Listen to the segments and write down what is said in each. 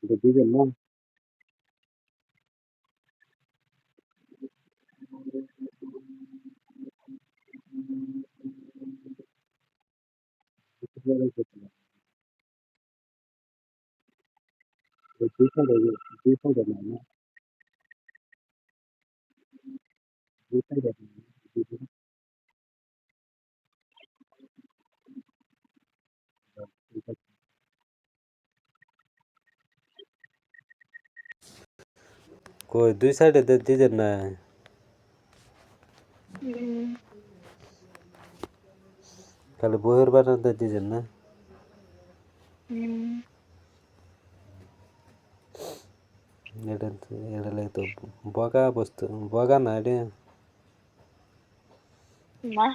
এটা দিবেন না? দুই সাইডে না, না? দুই সাইডে না, কই দুই সাইডে দিছেন না? খালি বইয়ের বানাতে দিছেন না? এটা লাগে তো বগা বস্তু, বগা না এটা। না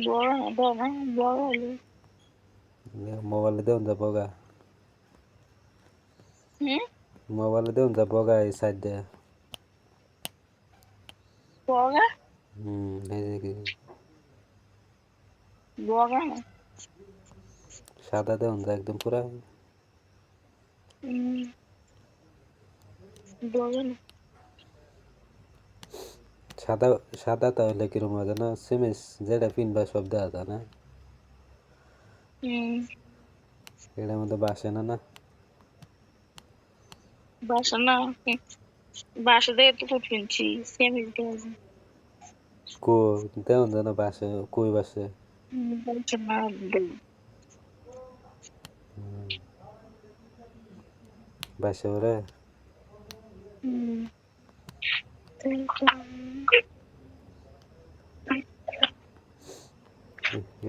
বড় না বড় না বড় হলে মোবাইলে দেউন যা বগা, মোবাইলে দেউন যা বগা এই সাইড দিয়ে। বড়া এই যে কি বড়া না সাদা দেউন যা একদম পুরা। বড়া না সাদা সাদা তাহলে কিরম হয় জানো? সিমিস যেটা পিনবা সব দেওয়া যায় না? এটার মধ্যে বাসে না না? বাসা না বাসা থেকে তো ফুট কিনছি সেমি কো দেউন জানো বাসে, কই বাসে? বাসা না বাসে ওরে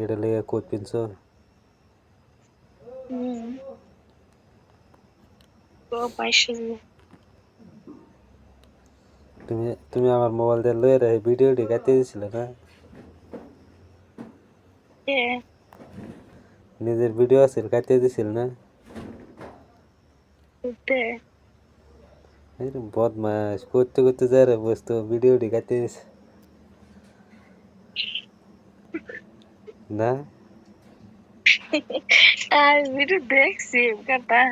এটা লেগে কোট পিনছো? তো পয়সা তুমি তুমি আমার মোবাইল দিয়ে লয়ে রে ভিডিওটি কাটতে দিছিলে না? নিজের ভিডিও আছে কাটতে দিছিল না? বদমাস করতে করতে যা রে বসতো ভিডিওটি কাটতে দিছে না? আর ভিডিও দেখছি কথা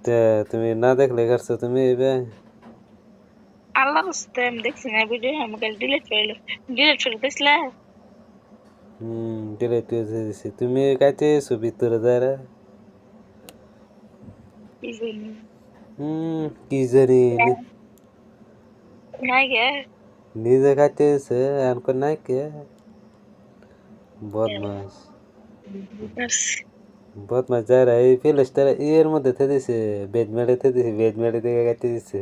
তে তুমি না দেখলে কাটছো তুমি এবে? আল্লাহ রাস্তায় আমি দেখছি না ভিডিও আমি কাল ডিলিট করে দিছিলা ডিলেট করে দিছি তুমি কাটতে দিছো ভিতরে যা রে। কি জানি কি জানি নাই গে নিজে কাটতে দিছে এনকো নাই কে বদমাস বদমাস যা রে এই প্লেস্টার এর মধ্যে থে দিছে বেজ মেরে থে দিছে বেজ মেরে দিকে কাটতে দিছে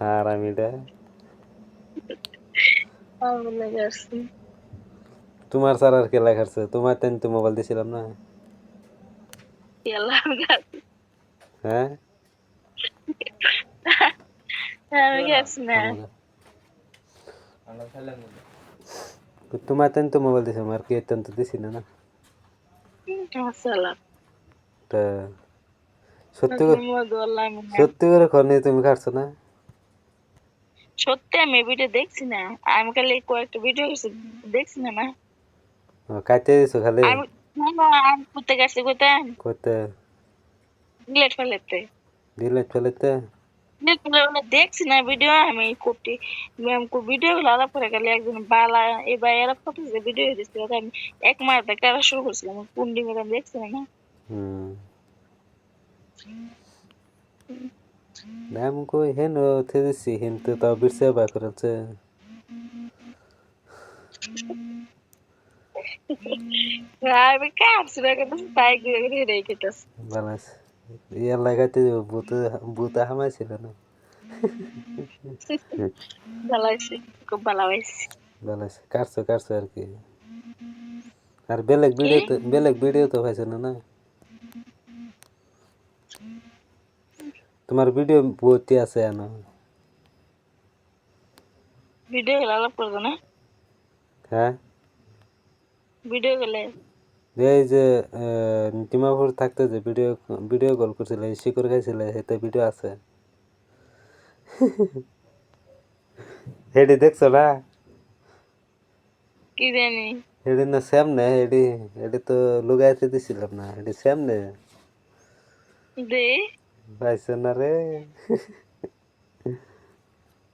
হারামিটা। বলে গেছি তোমার স্যার আর কে লেখাচ্ছে তোমার তেন তো মোবাইল দিছিলাম না? হ্যাঁ আমি গেছি না তোমার তেন তো মোবাইল দিছিলাম আর কি তেন তো দিছি না না? সালাম তা সত্যি সত্যি সত্যি করে খনি তুমি কাটছো না? আমি ভিডিও দেখছি না আমি খালি কয়েকটা ভিডিও দেখছি না না কাটতে দিছো খালি আমি আমি করতে গেছি কোথায় করতে ডিলেট ফেলেতে ডিলেট ফেলেতে দেখছি না ভিডিও আমি করতে ভিডিও গুলো আলাপ করে গেলে একজন বালা এবার এরা ফটো ভিডিও দিচ্ছিল আমি এক মাস থেকে শুরু করছিলাম কুন্ডি মেরে আমি দেখছি না আমি কই হেন থে দিছি হেন তো তাও বিরসে বা করেছে আমি কাটছি না কিন্তু তাই ঘুরে রেখেছি বালাস ইয়ার লাগাইতে বুতে বুতে হামাইছিল না? ভালো হয়েছে খুব ভালো হয়েছে বালাস কাটছো কাটছো আর কি আর কি বেলেগ ভিডিও তো পাইছো না না? তোমার ভিডিও ভর্তি আছে এনো ভিডিও গুলো আলাপ করবো না হ্যাঁ ভিডিও গুলো এই যে ডিমাপুর থাকতে যে ভিডিও ভিডিও কল করছিলে শিকড় খাইছিলে এতে ভিডিও আছে হেডি দেখছো না? কি জানি এটি না সামনে এটি এটি তো লুগাইতে দিছিলাম না এটি সামনে দে পাইছে না রে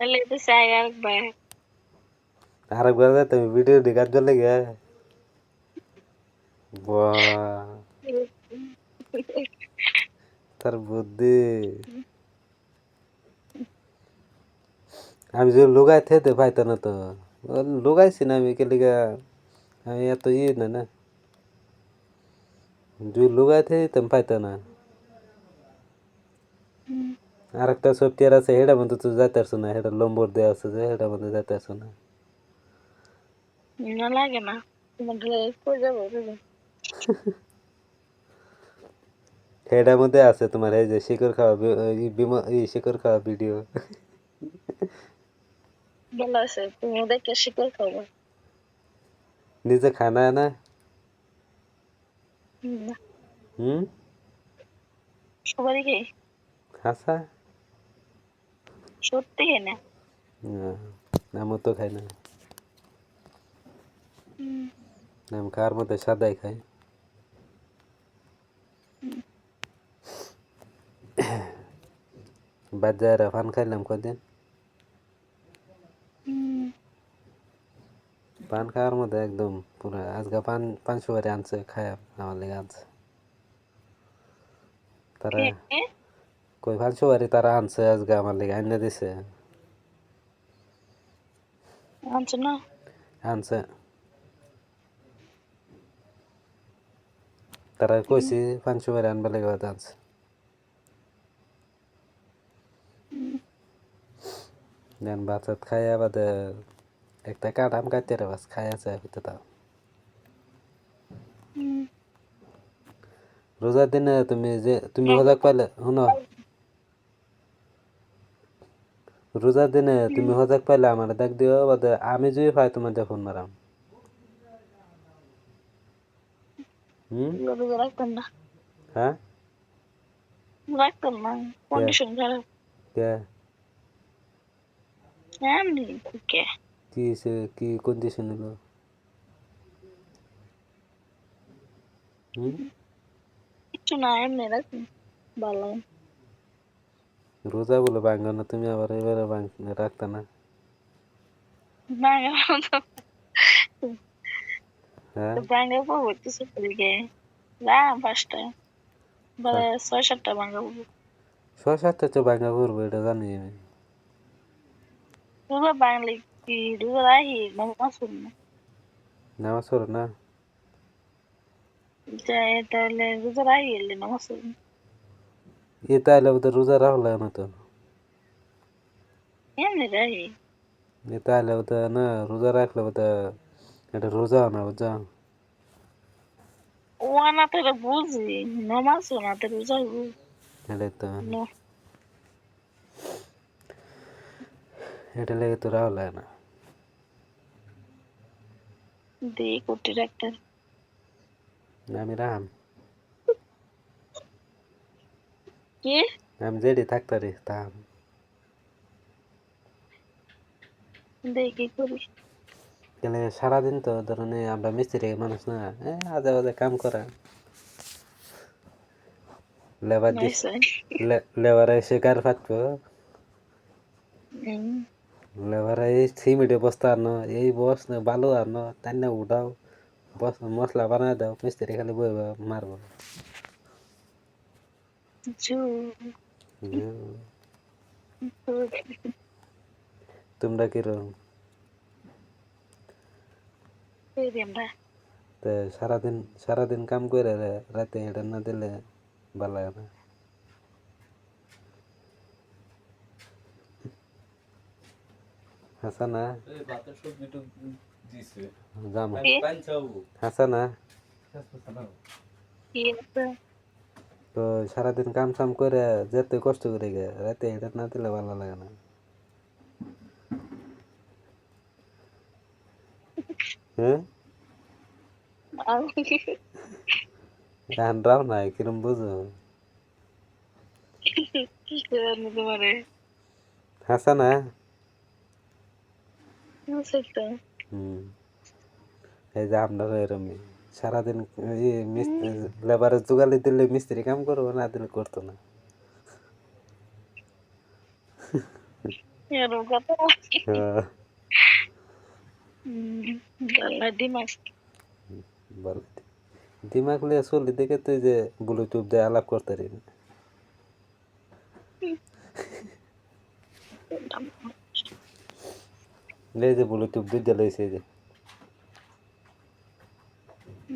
তাহলে তো চাই আরেকবার আরেকবার তুমি ভিডিও দেখার জন্য গে বাহ তার বুদ্ধি আমি যে লুগাই থেতে পাইতো না তো লুগাইছি না আমি কে লিগা আমি এত না না যদি লুগাই থে তেম পাইতো না আরেকটা সফটওয়্যার আছে হেটার মধ্যে তো যাইতে পারছো না হেটা নম্বর দেওয়া আছে যে হেটার মধ্যে যাইতে পারছো না না লাগে না তোমার ড্রেস কই যাবো হেটার মধ্যে আছে তোমার এই যে শিকড় খাওয়া শিকড় খাওয়া ভিডিও ভালো আছে তুমি দেখে শিকল খাবো নিজে খানা है ना না হুম সবারই খাই হাসা সত্যি খাই না আমি তো খাই না আমি খাওয়ার মধ্যে সাদাই খাই বাজারে পান খাইলাম কদিন পান খাওয়ার মধ্যে একদম পুরো আজকে পান সুপারি আনছে খায় আমার লেগে আনছে তারা কই পান সুপারি তারা আনছে আজকে আমার লেগে আইনা দিছে আনছো না আনছে তারা কইছি পান সুপারি আনবার লেগে আনছে দেন বাচ্চা খাইয়া বাদে একটা কাটাম কাটতে রে বাস খাই আছে হইতে তাও রোজার দিনে তুমি হজাক পাইলে শুনো রোজার দিনে তুমি হজাক পাইলে আমার দেখ দিও বাদে আমি যদি পাই তোমার ফোন মারাম রাখতাম না হ্যাঁ রাখতাম না কে কন্ডিশন খারাপ কে এমনি কে কি কন্ডিশন হলো কিছু না এমনি রাখতাম ভালো রোজা বলে ভাঙ্গো না তুমি আবার এবারে রাখতা না হ্যাঁ ভাঙা পড়তেছে দিকে রাম পাঁচটা বা ৬-৭টা ভাঙা পড়বো ৬-৭টা তো ভাঙ্গা করবো এটা জানি আমি রোজা ভাঙলে কি রোজা রাখি নামাজ পড়ি না নামাজ পড়ো না তাহলে রোজা রাখি এলে নামাজ পড়ি না এ তাইলে ওদের রোজা রাখলে না তো এমনি রাখি এ তাইলে ওদের না রোজা রাখলে ওদের এটা রোজা না বুঝা ও না তো এটা বুঝি নামাজ না তো রোজা এটাই তো এটা লেগে তো রাখলে না দিয়ে কোটি ডাক্তার আমি রাম কি আমি যেটি থাকতারি তাম দিয়ে কি করি গেলে সারাদিন তো ধরুন আমরা মিস্ত্রি মানুষ না আজে বাজে কাম করা লেবার দিস লেবার এসে গার ফাটবো লেবার এই সিমেন্টে বস্তা আনো এই বস না বালু আনো তাই না উঠাও বস মশলা বানায় দাও মিস্ত্রি খালি বইবা মারবো তোমরা কিরকম তো সারাদিন কাম করে রাতে এটা না দিলে ভালো লাগে না হাসানা জামা হাসানা তো সারাদিন কাম সাম করে যেতে কষ্ট করে গে রাতে এটা না দিলে ভালো লাগে না হ্যাঁ রাও নাই কিরম বুঝো হাসানা এই যে আপনারা এরমই সারাদিন লেবারের জোগালি দিলে মিস্ত্রি কাম করবো না দিলে করতো না। এরকম কথা। হ্যাঁ, আল্লাহ দিমাগ। বল দিমাগ লিয়ে চলি দেখে তুই যে ব্লুটুথ দিয়ে আলাপ করতে পারি না। এই যে ব্লুটুথ দুইটা লইছে এই যে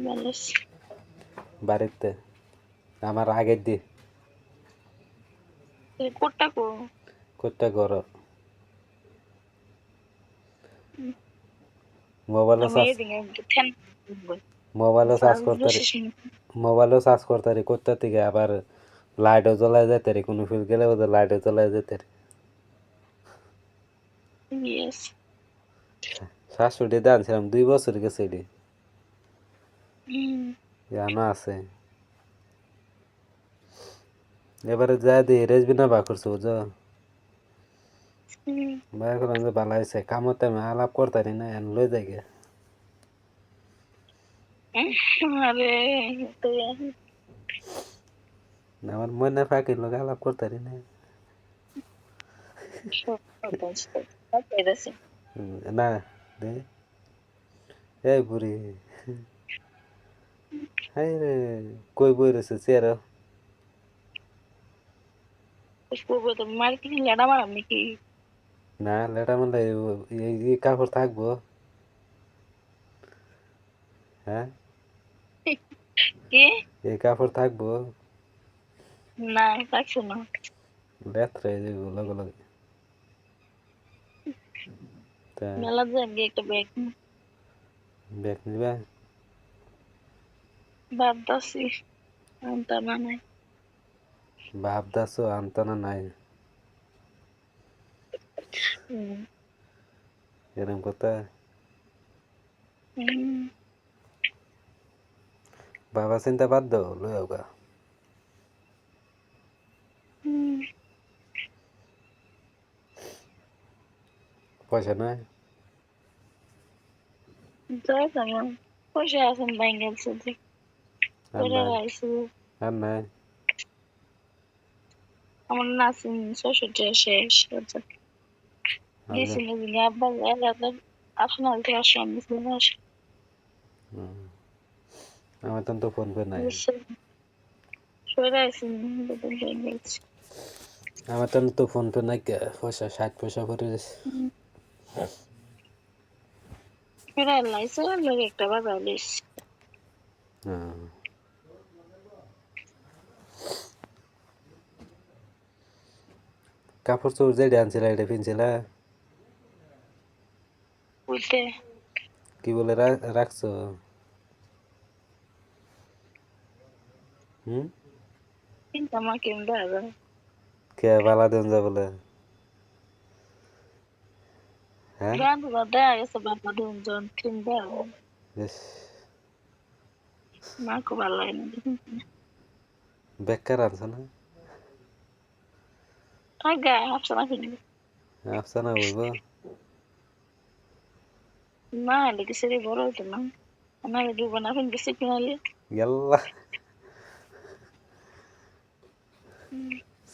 মানুষ বাড়িতে আমার আগের দিয়ে কোটটা কো কোথা ঘর মোবাইলও আমি চার্জ এদিকে ঠেন মোবাইলও চার্জ করতে পারি কোথা থেকে আবার লাইটও জ্বলায় যেতে রে কোনো ফিল গেলে ওদের লাইটও জ্বলায় যেতে রে ইয়েস 700 দিয়ে আনছিলাম 2 বছর গেছে এটি জানো আছে এবারে যা দিয়ে রেজবি না বা করছে বুঝো ভাই করলাম যে ভালো হয়েছে কামতে আমি আলাপ করতে পারি না এখন লই যাই গে আরে তো আমার মনে ফাঁকি লোক আলাপ করতে পারি না না দে এই বুড়ি হাই রে কই বই রয়েছে চেয়ার মার্কেটিং লেডা মারাম নাকি না লেটা মানে এই কাপড় থাকবো হ্যাঁ কি এই কাপড় থাকবো না থাকছো না লেত্রে যাইব লগে লগে তা মেলা যাবে একটা ব্যাগ ব্যাগ নিবা ভাবতাছি আনতা না নাই ভাবদাসো আনতো না নাই এরকম কথা বাবা চিন্তা বাদ দাও লই আওগা পয়সা নাই যাই তেমন পয়সা আছেন ব্যাঙ্গেল সুদি আর করে নাই রাইছি আর নাই আমার নাসিন শ্বশুরটা শেষ আগে দিয়েছিল দিনে আব্বা এলাকার আপনার থেকে আসলাম আমার তো ফোন পে নাই সরে আছি ব্যাঙ্গেল আমার তো ফোন পে নাই কে পয়সা 60 পয়সা করে দিছে সরে লাইছে লোক একটা বাজার লিস হ্যাঁ কাপড় চোপড় যেটা আনছিলা এটা পিনছিলা বুঝতে কি বলে রাখছো হুম কিন্তু আমাকে দেওয়া কে বালা দেন যা বলে হ্যাঁ গান দেওয়া গেছে বাবা দুজন ক্রিম দেওয়া বেশ মাকে ভালো লাগে না বেকার আনছো না থাকা আফসানা কিনি আফসানা বলবো না দেখি সেরে বড় হতো না আমার দুবার না ফিন বেশি কিনালে ইয়াল্লা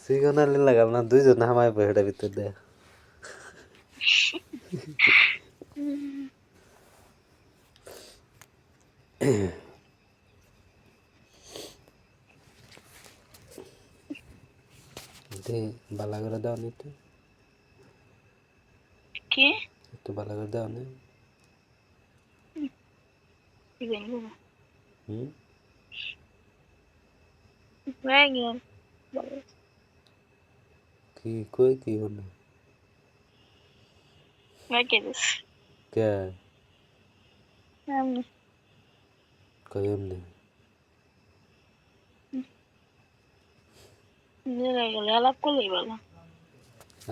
সিগনালি লাগাল না দুইজন হামাই বহেটা ভিতর দে দে বালা করে দাও নি কি একটু বালা করে দাও নি কি বলবো হুম রাগে কি কই কি হলো রাগে দিস কে আমি কই এমনি নিজেরা গেলে আলাপ করলেই ভালো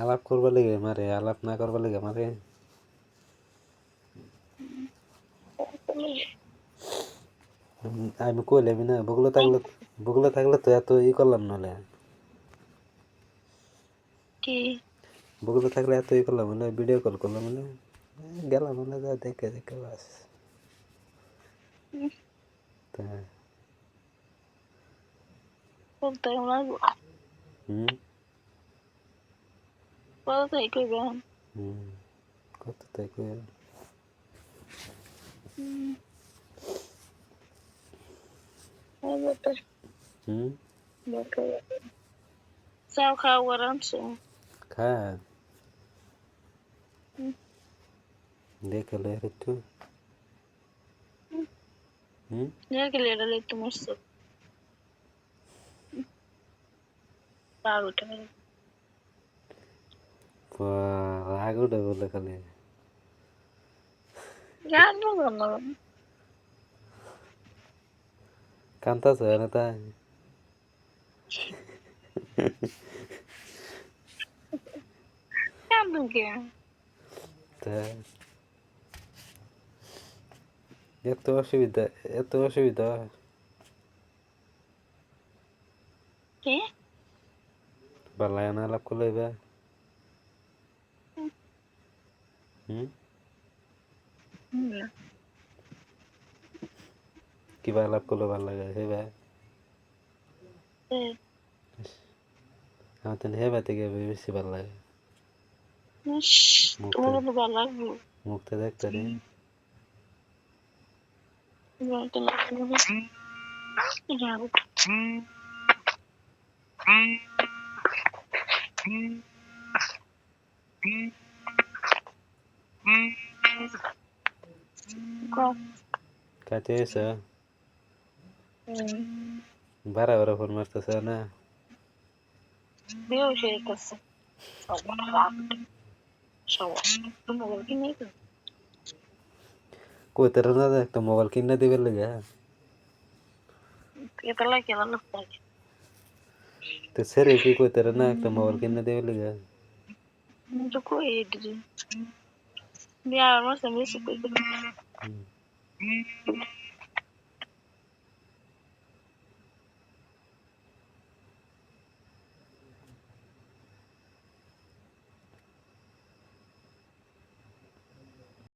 আলাপ করবা লাগে মারে আলাপ না করবা লাগে মারে আমি কইলাম না বগুলো থাকলে তো এত ই করলাম নাহলে কি বগুলো থাকলে এত ই করলাম মানে ভিডিও কল করলাম মানে গেলাম মানে যা দেখে দেখে বাস তা বলতে আমার হুম কথা তাই কইবেন হুম কত তাই কই হুম চাও খাও আরামসে খা দেখে লো একটু হুম দেখলে এটা লিখতে মরছে পার উঠে রাগ উঠে বলে খালি গান বলো কান্তাছে না তাই গান কে তা এত অসুবিধা কে বালায় না লাভ করলে হুম কিবা লাভ করলে ভাল লাগে হেবা আমার তো হেবা থেকে বেশি ভাল লাগে তোমার তো ভালো লাগবে মুখটা দেখতে রে তোমার তো লাগবে কাছে এসে বারা বারা ফোন মারতেছে না বেও সেরেছে তোমার কি নেই তো কইতে না একটা মোবাইল কিনে দিবে লেগে এটা লাগে ভালো লাগে তো সেরে কি কইতে না একটা মোবাইল কিনে দিবে লেগে তো কই দিদি বিয়ার মাসে বেশি কই